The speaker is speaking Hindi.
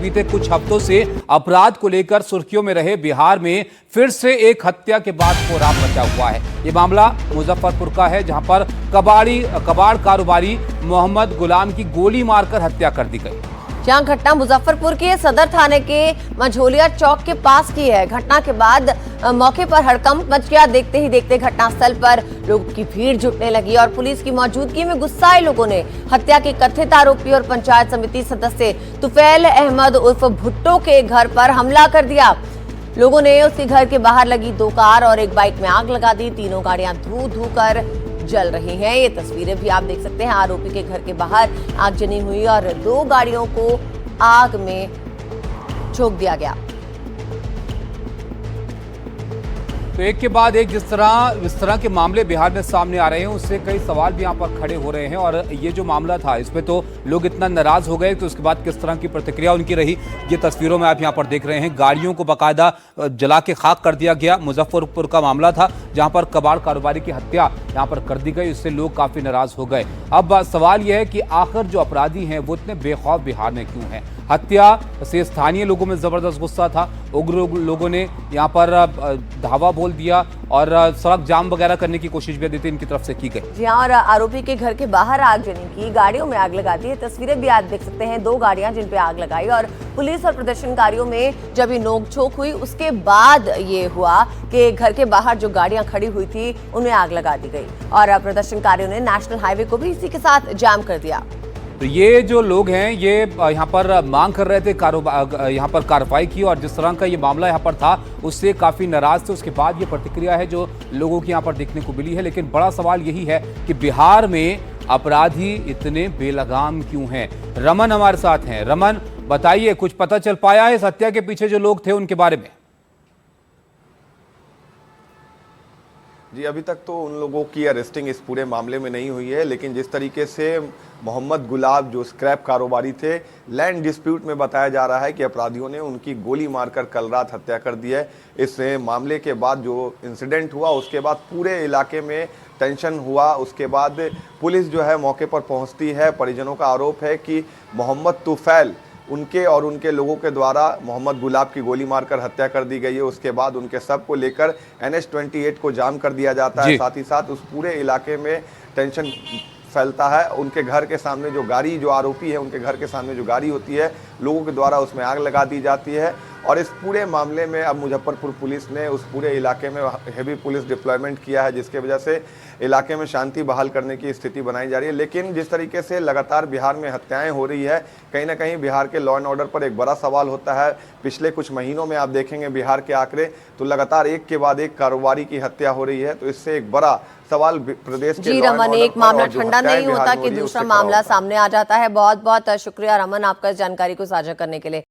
बीते कुछ हफ्तों से अपराध को लेकर सुर्खियों में रहे बिहार में फिर से एक हत्या के बाद कोहराम मचा हुआ है। ये मामला मुजफ्फरपुर का है, जहां पर कबाड़ कारोबारी मोहम्मद गुलाम की गोली मारकर हत्या कर दी गई। जहां घटना मुजफ्फरपुर के सदर थाने के मझोलिया चौक के पास की है। घटना के बाद मौके पर हड़कंप मच गया। देखते ही देखते घटनास्थल पर लोगों की भीड़ जुटने लगी और पुलिस की मौजूदगी में गुस्साए लोगों ने हत्या के कथित आरोपी और पंचायत समिति सदस्य तुफैल अहमद उर्फ भुट्टो के घर पर हमला कर दिया। लोगों ने उसके घर के बाहर लगी 2 कार और एक बाइक में आग लगा दी। तीनों गाड़ियां धू धू कर जल रही हैं। ये तस्वीरें भी आप देख सकते हैं। आरोपी के घर के बाहर आगजनी हुई और 2 गाड़ियों को आग में झोंक दिया गया। तो एक के बाद एक इस तरह के मामले बिहार में सामने आ रहे हैं, उससे कई सवाल भी यहाँ पर खड़े हो रहे हैं। और ये जो मामला था, इसमें तो लोग इतना नाराज हो गए, तो उसके बाद किस तरह की प्रतिक्रिया उनकी रही, ये तस्वीरों में आप यहाँ पर देख रहे हैं। गाड़ियों को बाकायदा जला के खाक कर दिया गया। मुजफ्फरपुर का मामला था, जहाँ पर कबाड़ कारोबारी की हत्या यहाँ पर कर दी गई। इससे लोग काफी नाराज हो गए। अब सवाल यह है कि आखिर जो अपराधी हैं वो इतने बेखौफ बिहार में क्यों हैं? हत्या से स्थानीय लोगों में जबरदस्त गुस्सा था। उग्र लोगों ने यहाँ पर धावा बोल दिया और सड़क जाम वगैरह करने की कोशिश भी आदित्य इनकी तरफ से की गई। जी हाँ, और आरोपी के घर के बाहर आगजनी की, गाड़ियों में आग लगा दी। तस्वीरें भी आप देख सकते हैं। 2 गाड़ियां जिन पे आग लगाई और पुलिस और प्रदर्शनकारियों में जब ये नोकझोंक हुई, उसके बाद ये हुआ कि घर के बाहर जो गाड़ियां खड़ी हुई थी उनमें आग लगा दी गई और प्रदर्शनकारियों ने नेशनल हाईवे को भी इसी के साथ जाम कर दिया। तो ये जो लोग हैं ये यहाँ पर मांग कर रहे थे यहाँ पर कार्रवाई की, और जिस तरह का ये मामला यहाँ पर था उससे काफ़ी नाराज थे। उसके बाद ये प्रतिक्रिया है जो लोगों की यहाँ पर देखने को मिली है। लेकिन बड़ा सवाल यही है कि बिहार में अपराधी इतने बेलगाम क्यों हैं? रमन हमारे साथ हैं। रमन, बताइए, कुछ पता चल पाया है इस हत्या के पीछे जो लोग थे उनके बारे में? जी, अभी तक तो उन लोगों की अरेस्टिंग इस पूरे मामले में नहीं हुई है, लेकिन जिस तरीके से मोहम्मद गुलाब जो स्क्रैप कारोबारी थे, लैंड डिस्प्यूट में बताया जा रहा है कि अपराधियों ने उनकी गोली मारकर कल रात हत्या कर दी है। इस मामले के बाद जो इंसिडेंट हुआ उसके बाद पूरे इलाके में टेंशन हुआ। उसके बाद पुलिस जो है मौके पर पहुंचती है। परिजनों का आरोप है कि मोहम्मद तुफैल उनके और उनके लोगों के द्वारा मोहम्मद गुलाब की गोली मारकर हत्या कर दी गई है। उसके बाद उनके शव को लेकर NH-28 को जाम कर दिया जाता है। साथ ही साथ उस पूरे इलाके में टेंशन फैलता है। उनके घर के सामने जो गाड़ी, जो आरोपी है उनके घर के सामने जो गाड़ी होती है, लोगों के द्वारा उसमें आग लगा दी जाती है। और इस पूरे मामले में अब मुजफ्फरपुर पुलिस ने उस पूरे इलाके में हेवी पुलिस डिप्लॉयमेंट किया है, जिसके वजह से इलाके में शांति बहाल करने की स्थिति बनाई जा रही है। लेकिन जिस तरीके से लगातार बिहार में हत्याएं हो रही है, कहीं ना कहीं बिहार के लॉ एंड ऑर्डर पर एक बड़ा सवाल होता है। पिछले कुछ महीनों में आप देखेंगे बिहार के आंकड़े, तो लगातार एक के बाद एक कारोबारी की हत्या हो रही है। तो इससे एक बड़ा सवाल प्रदेश के जी रमन, एक मामला ठंडा नहीं होता कि दूसरा मामला सामने आ जाता है। बहुत बहुत शुक्रिया रमन, आपका इस जानकारी को साझा करने के लिए।